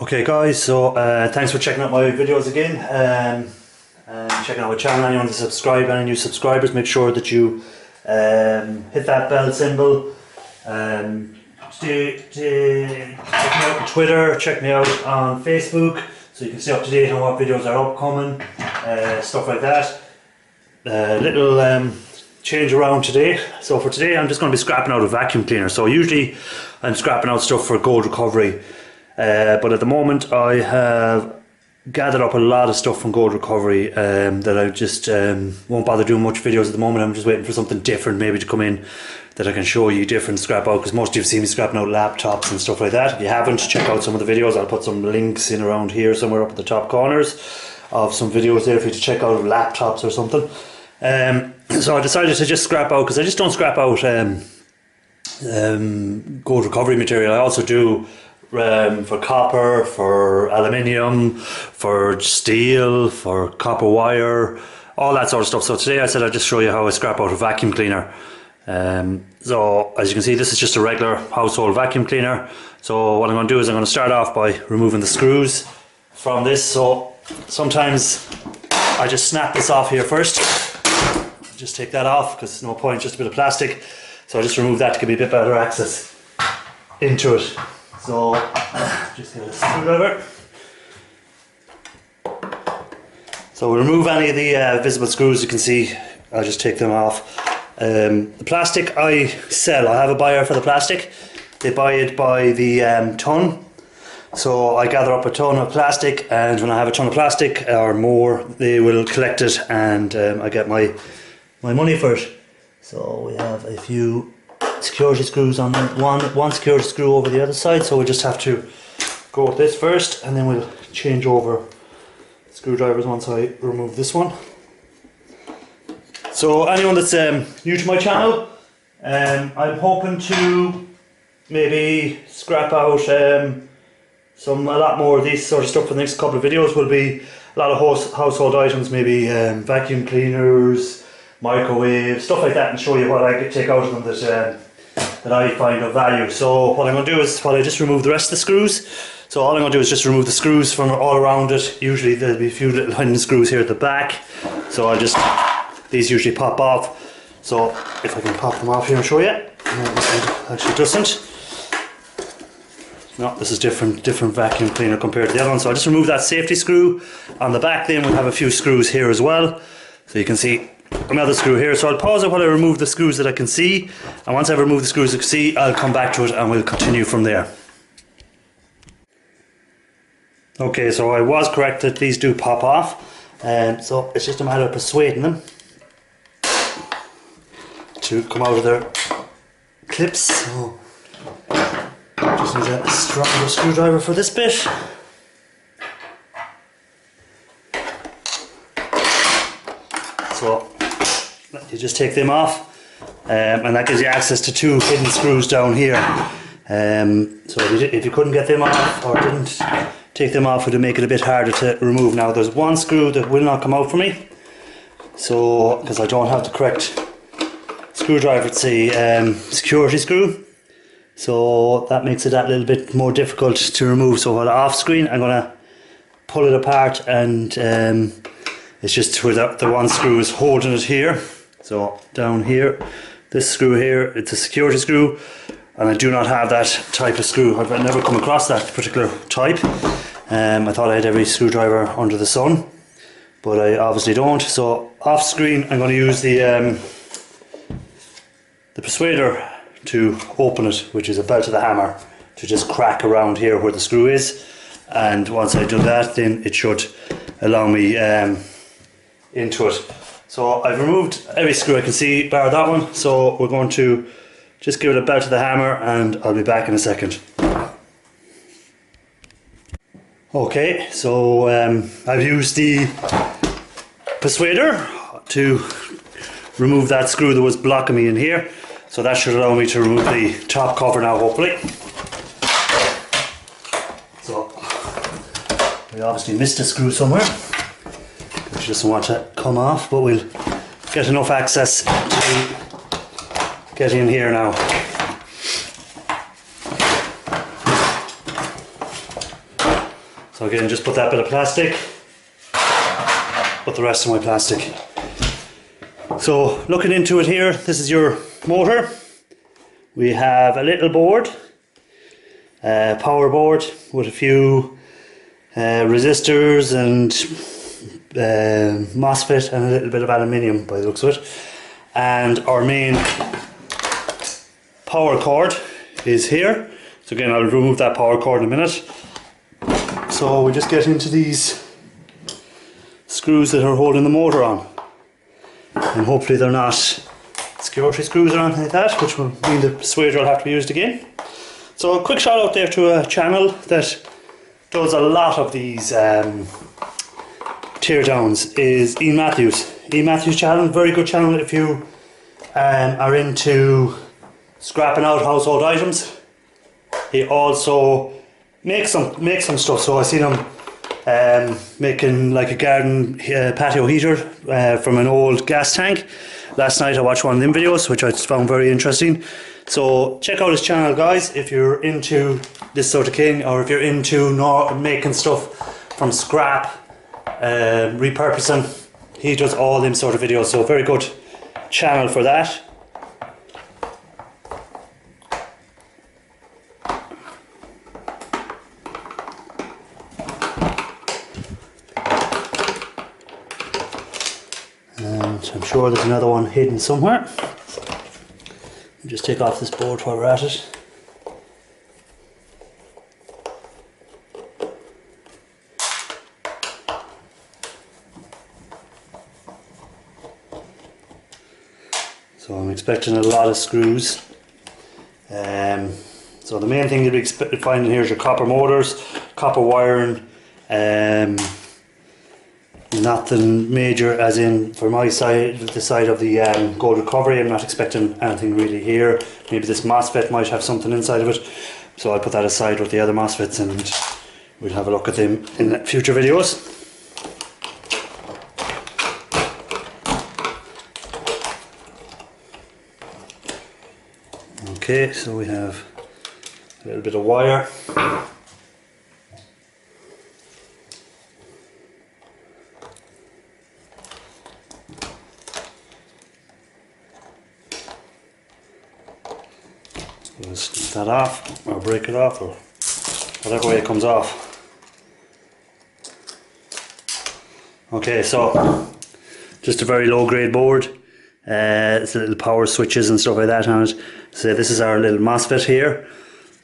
Okay guys, so thanks for checking out my videos again, and checking out my channel. Anyone to subscribe, any new subscribers, make sure that you hit that bell symbol. Check me out on Twitter, check me out on Facebook, so you can stay up to date on what videos are upcoming, stuff like that. Little change around today. So for today I'm just going to be scrapping out a vacuum cleaner. So usually I'm scrapping out stuff for gold recovery, but at the moment I have gathered up a lot of stuff from gold recovery that I just won't bother doing much videos at the moment. I'm just waiting for something different maybe to come in that I can show you different scrap out, because most of you have seen me scrapping out laptops and stuff like that. If you haven't, check out some of the videos. I'll put some links in around here somewhere up at the top corners of some videos there for you to check out of laptops or something. So I decided to just scrap out, because I just don't scrap out gold recovery material. I also do for copper, for aluminium, for steel, for copper wire, all that sort of stuff. So today I said I'd just show you how I scrap out a vacuum cleaner. So as you can see, this is just a regular household vacuum cleaner. So what I'm going to do is I'm going to start off by removing the screws from this. So sometimes I just snap this off here first. Just take that off because there's no point, just a bit of plastic. So I just remove that to give me a bit better access into it. So just get a screwdriver. So we remove any of the visible screws. You can see I'll just take them off. The plastic I sell, I have a buyer for the plastic. They buy it by the ton. So I gather up a ton of plastic, and when I have a ton of plastic or more, they will collect it, and I get my money for it. So we have a few security screws on one security screw over the other side, so we just have to go with this first, and then we'll change over screwdrivers once I remove this one. So anyone that's new to my channel, I'm hoping to maybe scrap out a lot more of these sort of stuff for the next couple of videos. Will be a lot of household items, maybe vacuum cleaners, microwaves, stuff like that, and show you what I could take out of them that I find of value. So what I'm going to do is, while I just remove the rest of the screws, so all I'm going to do is just remove the screws from all around it. Usually there'll be a few little hidden screws here at the back, so I'll just, these usually pop off. So if I can pop them off here and show you. No, this one actually doesn't. No, this is different vacuum cleaner compared to the other one. So I'll just remove that safety screw on the back. Then we'll have a few screws here as well. So you can see another screw here. So I'll pause it while I remove the screws that I can see, and once I've removed the screws I can see, I'll come back to it and we'll continue from there. Okay, so I was correct that these do pop off, so it's just a matter of persuading them to come out of their clips. So just need a stronger screwdriver for this bit. So you just take them off, and that gives you access to two hidden screws down here. So if you couldn't get them off or didn't take them off, it would make it a bit harder to remove. Now there's one screw that will not come out for me, so because I don't have the correct screwdriver. It's a security screw, so that makes it that little bit more difficult to remove. So while off screen I'm going to pull it apart, and it's just where the one screw is holding it here. So down here, this screw here, it's a security screw, and I do not have that type of screw. I've never come across that particular type. I thought I had every screwdriver under the sun, but I obviously don't. So off screen I'm going to use the persuader to open it, which is a belt of the hammer, to just crack around here where the screw is. And once I do that, then it should allow me into it. So I've removed every screw I can see bar that one, so we're going to just give it a belt to the hammer, and I'll be back in a second. Okay, so I've used the persuader to remove that screw that was blocking me in here, so that should allow me to remove the top cover now, hopefully. So we obviously missed a screw somewhere, which doesn't want to come off, but we'll get enough access to get in here now. So again, just put that bit of plastic, put the rest of my plastic. So looking into it here, this is your motor. We have a little board, power board with a few resistors and MOSFET and a little bit of aluminium by the looks of it. And our main power cord is here. So again, I'll remove that power cord in a minute. So we just get into these screws that are holding the motor on. And hopefully they're not security screws or anything like that, which will mean the persuader will have to be used again. So a quick shout out there to a channel that does a lot of these teardowns is Ian Matthews. Ian Matthews channel, very good channel if you are into scrapping out household items. He also makes some stuff, so I seen him making like a garden patio heater from an old gas tank. Last night I watched one of them videos, which I found very interesting. So check out his channel, guys, if you're into this sort of thing, or if you're into making stuff from scrap, repurposing. He does all them sort of videos, so very good channel for that. And I'm sure there's another one hidden somewhere. Just take off this board while we're at it. So I'm expecting a lot of screws. So the main thing you'll be finding here is your copper motors, copper wiring, nothing major as in for my side, the side of the gold recovery. I'm not expecting anything really here. Maybe this MOSFET might have something inside of it, so I'll put that aside with the other MOSFETs and we'll have a look at them in future videos. Okay, so we have a little bit of wire. We'll snip that off, or break it off, or whatever way it comes off. Okay, so just a very low grade board. It's little power switches and stuff like that on it. So this is our little MOSFET here.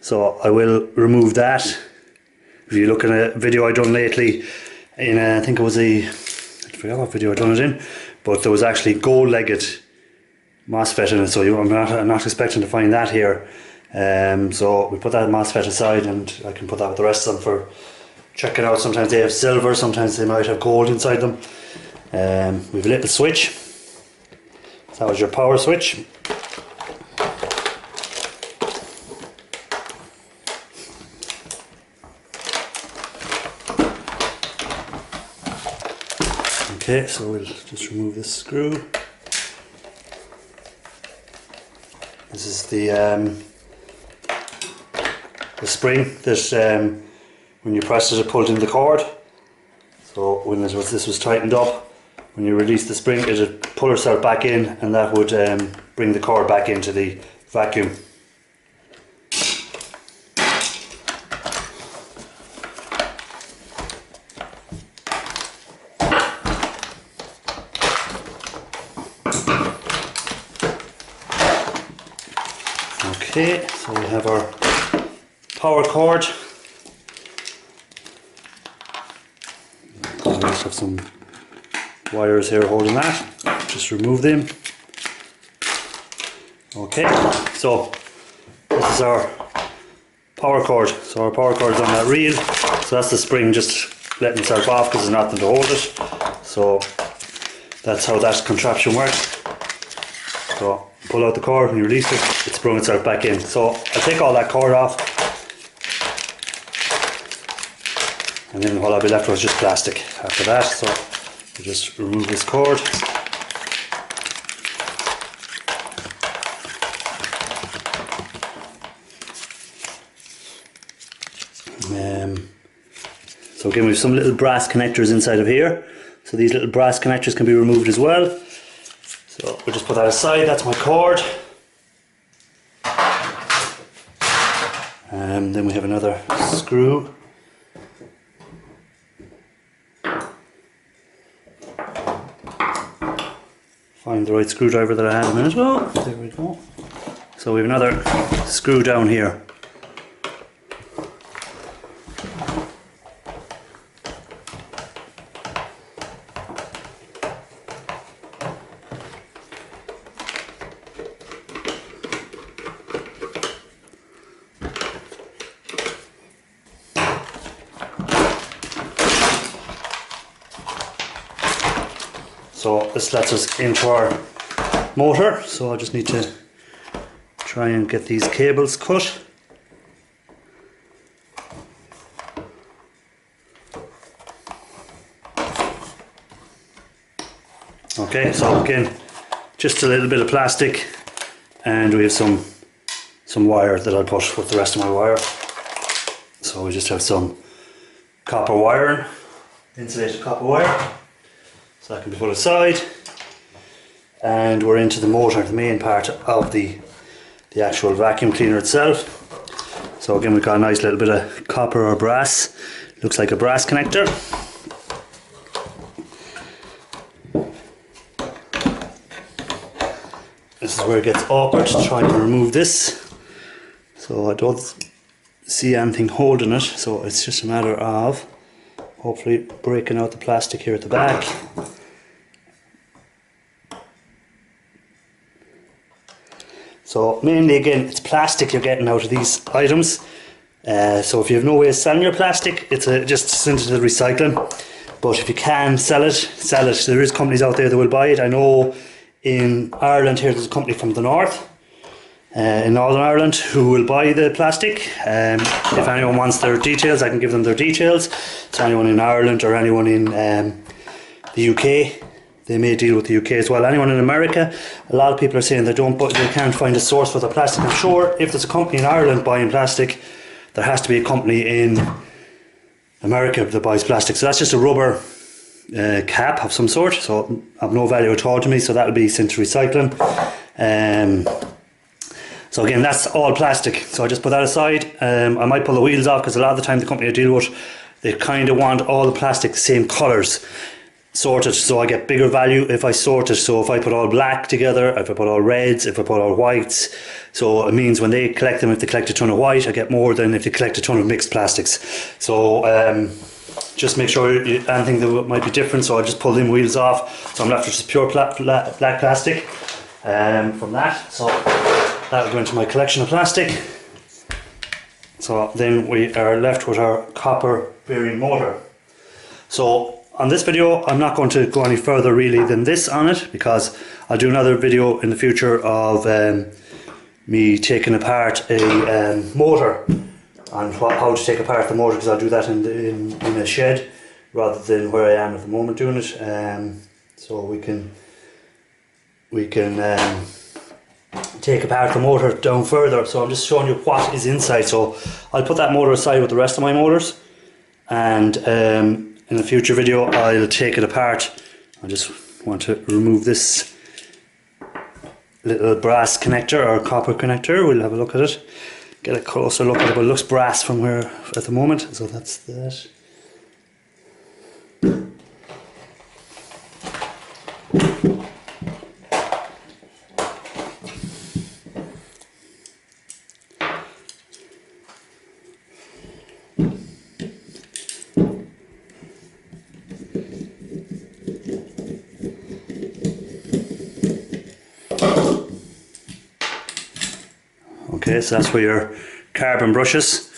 So I will remove that. If you look at a video I done lately, in I think it was I forgot what video I done it in, but there was actually gold-legged MOSFET in it, so I'm not expecting to find that here. So we put that MOSFET aside, and I can put that with the rest of them for checking out. Sometimes they have silver, sometimes they might have gold inside them. We have a little switch. So that was your power switch. Okay, so we'll just remove this screw. This is the spring that when you pressed it, it pulled in the cord. So when this was tightened up, when you release the spring, it would pull itself back in, and that would bring the cord back into the vacuum. Okay, so we have our power cord. I just have some wires here holding that. Just remove them. Okay, so this is our power cord. So our power cord is on that reel. So that's the spring just letting itself off because there's nothing to hold it. So that's how that contraption works. So pull out the cord and you release it, it sprung itself back in. So I'll take all that cord off, and then all I'll be left with is just plastic after that. So we'll just remove this cord. So again, we have some little brass connectors inside of here. So these little brass connectors can be removed as well. So we'll just put that aside. That's my cord. And then we have another screw. Find the right screwdriver that I had a minute ago. There we go. So we have another screw down here. So this lets us into our motor, so I just need to try and get these cables cut. Okay, so again, just a little bit of plastic, and we have some wire that I'll put with the rest of my wire. So we just have some copper wiring, insulated copper wire. So that can be put aside, and we're into the motor, the main part of the actual vacuum cleaner itself. So again, we've got a nice little bit of copper or brass, looks like a brass connector. This is where it gets awkward to try and remove this. So I don't see anything holding it, so it's just a matter of hopefully breaking out the plastic here at the back. So mainly again, it's plastic you're getting out of these items. So if you have no way of selling your plastic, it's just send it to the recycling. But if you can sell it, sell it. There is companies out there that will buy it. I know in Ireland here there's a company from the north, in Northern Ireland, who will buy the plastic. If anyone wants their details, I can give them their details. So anyone in Ireland or anyone in the UK, they may deal with the UK as well. Anyone in America, a lot of people are saying they can't find a source for the plastic. I'm sure if there's a company in Ireland buying plastic, there has to be a company in America that buys plastic. So that's just a rubber cap of some sort, so of no value at all to me, so that'll be sent to recycling. So again, that's all plastic, so I just put that aside. I might pull the wheels off because a lot of the time the company I deal with, they kind of want all the plastic the same colours sorted, so I get bigger value if I sort it. So if I put all black together, if I put all reds, if I put all whites, so it means when they collect them, if they collect a ton of white, I get more than if they collect a ton of mixed plastics. So just make sure anything that might be different. So I just pull them wheels off, so I'm left with just pure black plastic from that. So that will go into my collection of plastic. So then we are left with our copper bearing motor. So on this video, I'm not going to go any further really than this on it, because I'll do another video in the future of me taking apart a motor and how to take apart the motor, because I'll do that in a shed rather than where I am at the moment doing it. So we can take apart the motor down further. So I'm just showing you what is inside. So I'll put that motor aside with the rest of my motors, and in a future video I'll take it apart. I just want to remove this little brass connector or copper connector. We'll have a look at it, get a closer look at it, but it looks brass from where at the moment. So that's that. Okay, so that's for your carbon brushes.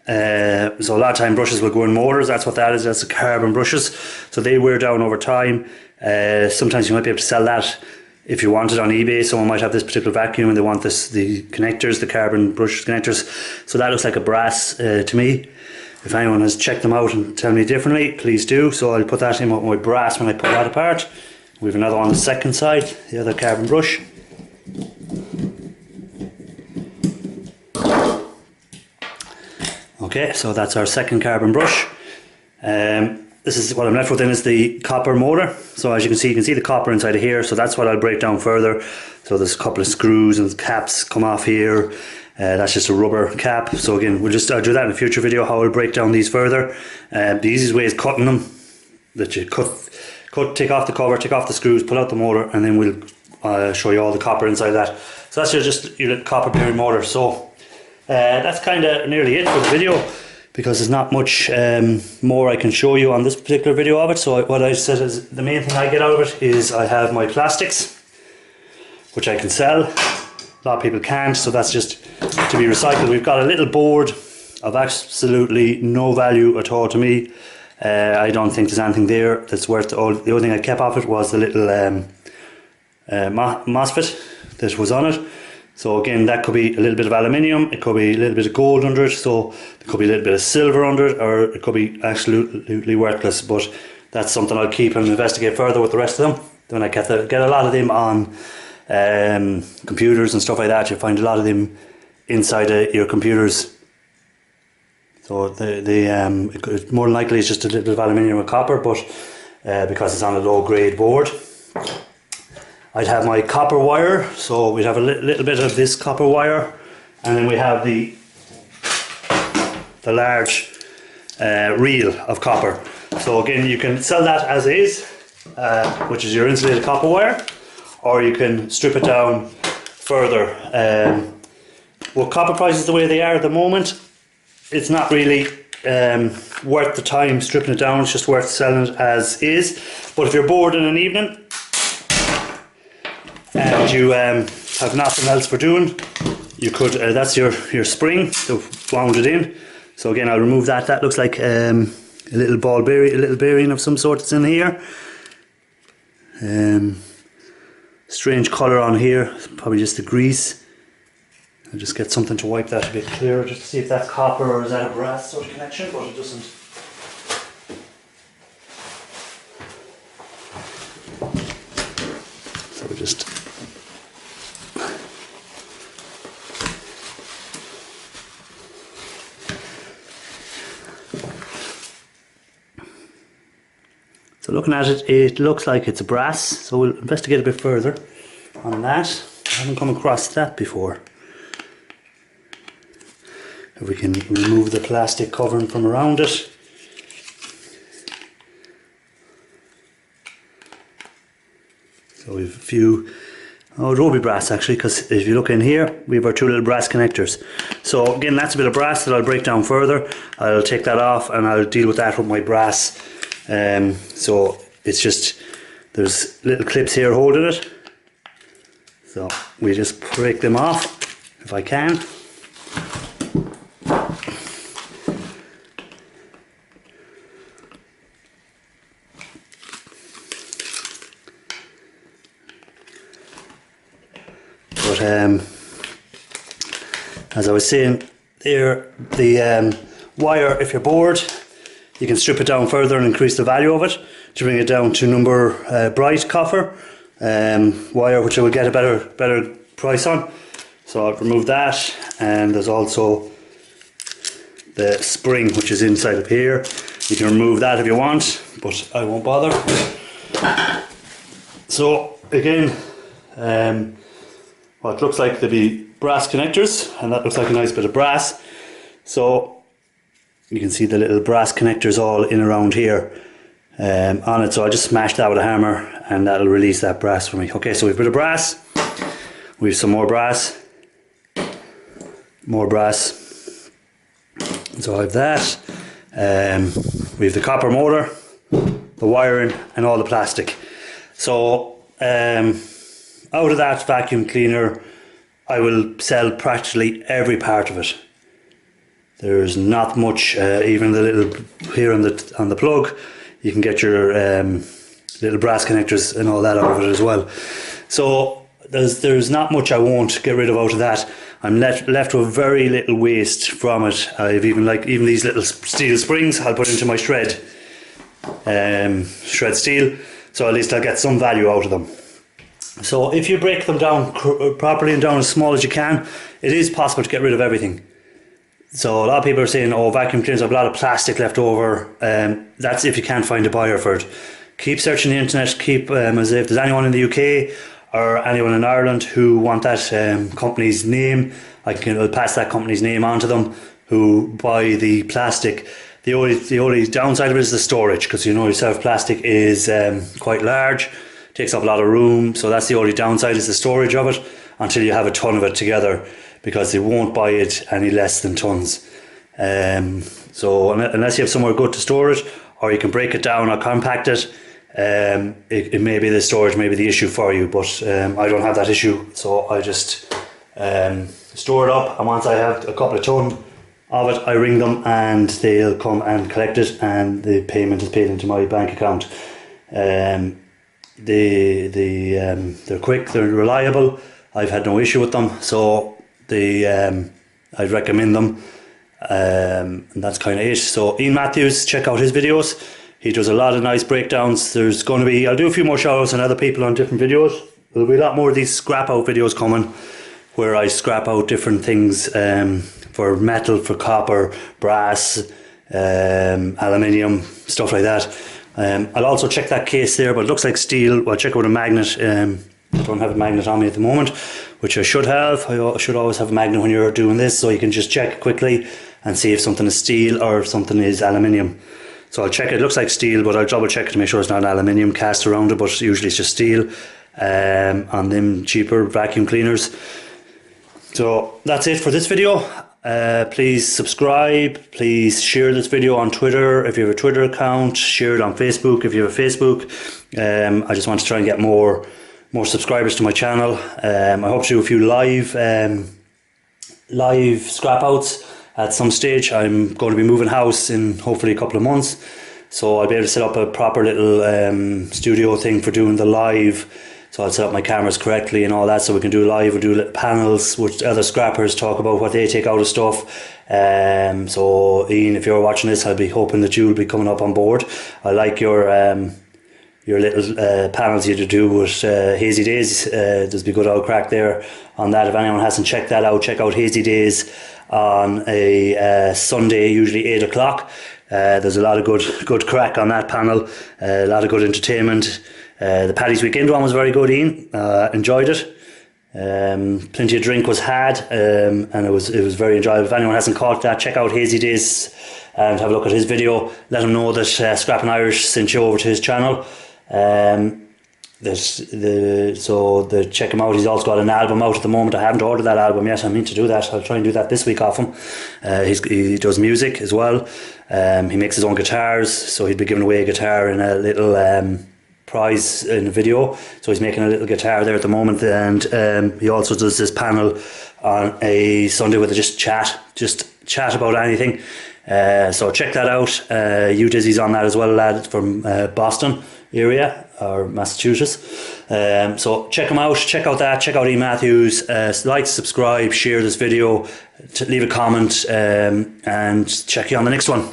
So a lot of time brushes will go in motors. That's what that is. That's the carbon brushes. So they wear down over time. Sometimes you might be able to sell that if you want it on eBay. Someone might have this particular vacuum and they want the connectors, the carbon brush connectors. So that looks like a brass to me. If anyone has checked them out and tell me differently, please do. So I'll put that in with my brass when I pull that apart. We have another one on the second side, the other carbon brush. Okay, so that's our second carbon brush. This is what I'm left with then is the copper motor. So as you can see the copper inside of here, so that's what I'll break down further. So there's a couple of screws and caps come off here. That's just a rubber cap. So again, I'll do that in a future video, how I'll break down these further. The easiest way is cutting them. That you take off the cover, take off the screws, pull out the motor, and then we'll show you all the copper inside that. So that's just your copper bearing motor. So that's kind of nearly it for the video, because there's not much more I can show you on this particular video of it. So what I said is the main thing I get out of it is I have my plastics, which I can sell. A lot of people can't, so that's just to be recycled. We've got a little board of absolutely no value at all to me. I don't think there's anything there that's worth all. The only thing I kept off it was the little MOSFET that was on it. So again, that could be a little bit of aluminium, it could be a little bit of gold under it, so there could be a little bit of silver under it, or it could be absolutely worthless. But that's something I'll keep and investigate further with the rest of them. Then I get a lot of them on computers and stuff like that. You find a lot of them inside your computers. So more than likely it's just a little bit of aluminium or copper, but because it's on a low grade board. I'd have my copper wire, so we'd have a little bit of this copper wire, and then we have the large reel of copper. So again, you can sell that as is, which is your insulated copper wire, or you can strip it down further. With copper prices the way they are at the moment, it's not really worth the time stripping it down. It's just worth selling it as is. But if you're bored in an evening and you have nothing else for doing, you could, that's your spring that wound it in. So again, I'll remove that. That looks like a little ball bearing, a little bearing of some sort that's in here. Strange colour on here, probably just the grease. I'll just get something to wipe that a bit clearer, just to see if that's copper or is that a brass sort of connection, but it doesn't. So we just so looking at it, it looks like it's a brass, so we'll investigate a bit further on that. I haven't come across that before. If we can remove the plastic covering from around it. So we've a few, it will be brass actually, because if you look in here, we have our two little brass connectors. So again, that's a bit of brass that I'll break down further. I'll take that off and I'll deal with that with my brass. So it's just, there's little clips here holding it. So we just break them off if I can. But as I was saying there, the wire, if you're bored, you can strip it down further and increase the value of it to bring it down to number bright copper wire, which I will get a better price on. So I'll remove that, and there's also the spring which is inside of here. You can remove that if you want, but I won't bother. So again, what looks like to be brass connectors, and that looks like a nice bit of brass. So you can see the little brass connectors all in around here on it. So I just smash that with a hammer and that'll release that brass for me. Okay, so we've a bit of brass, we've some more brass, so I have that. We have the copper motor, the wiring, and all the plastic. So out of that vacuum cleaner, I will sell practically every part of it. There's not much, even the little here on the plug, you can get your little brass connectors and all that out of it as well. So there's not much I won't get rid of out of that. I'm left with very little waste from it. I've even these little steel springs I'll put into my shred steel, so at least I'll get some value out of them. So if you break them down properly and down as small as you can, it is possible to get rid of everything. So a lot of people are saying, oh, vacuum cleaners have a lot of plastic left over. That's if you can't find a buyer for it. Keep searching the internet. Keep as if there's anyone in the UK or anyone in Ireland who want that company's name, I'll pass that company's name on to them, who buy the plastic. The only downside of it is the storage, because you know yourself, plastic is quite large, takes up a lot of room, so that's the only downside, is the storage of it, until you have a ton of it together, because they won't buy it any less than tons. So unless you have somewhere good to store it, or you can break it down or compact it, it may be the storage may be the issue for you, but I don't have that issue, so I just store it up, and once I have a couple of ton of it, I ring them and they'll come and collect it, and the payment is paid into my bank account. They're quick, they're reliable, I've had no issue with them, so I'd recommend them, and that's kind of it. So Ian Matthews, check out his videos. He does a lot of nice breakdowns. There's going to be, I'll do a few more shout outs on other people on different videos. There'll be a lot more of these scrap out videos coming, where I scrap out different things for metal, for copper, brass, aluminium, stuff like that. I'll also check that case there, but it looks like steel. I'll check out a magnet. I don't have a magnet on me at the moment, which I should have. I should always have a magnet when you're doing this, so you can just check quickly and see if something is steel or if something is aluminium. So I'll check it. It looks like steel, but I'll double check it to make sure it's not aluminium cast around it, but usually it's just steel on them cheaper vacuum cleaners. So that's it for this video. Please subscribe, please share this video on Twitter if you have a Twitter account, share it on Facebook if you have a Facebook. I just want to try and get more subscribers to my channel. I hope to do a few live scrap outs at some stage. I'm going to be moving house in hopefully a couple of months, so I'll be able to set up a proper little studio thing for doing the live. So I'll set up my cameras correctly and all that, so we can do live. We'll do little panels with other scrappers, talk about what they take out of stuff. So Ian, if you're watching this, I'll be hoping that you'll be coming up on board. I like your little panels you do with Hazy Days. There's be good old crack there on that. If anyone hasn't checked that out, check out Hazy Days on a Sunday, usually 8 o'clock. There's a lot of good crack on that panel, a lot of good entertainment. The Paddy's Weekend one was very good, Ian. Enjoyed it. Plenty of drink was had, and it was very enjoyable. If anyone hasn't caught that, check out Hazy Days and have a look at his video. Let him know that Scrapping Irish sent you over to his channel. Check him out. He's also got an album out at the moment. I haven't ordered that album yet. I mean to do that. I'll try and do that this week off him. He does music as well. He makes his own guitars, so he'd be giving away a guitar in a little prize in a video. So he's making a little guitar there at the moment, and he also does this panel on a Sunday where they just chat about anything. So check that out. Dizzy's on that as well, a lad from Boston area or Massachusetts. So check him out, check out Ian Matthews. Like, subscribe, share this video, leave a comment, and check you on the next one.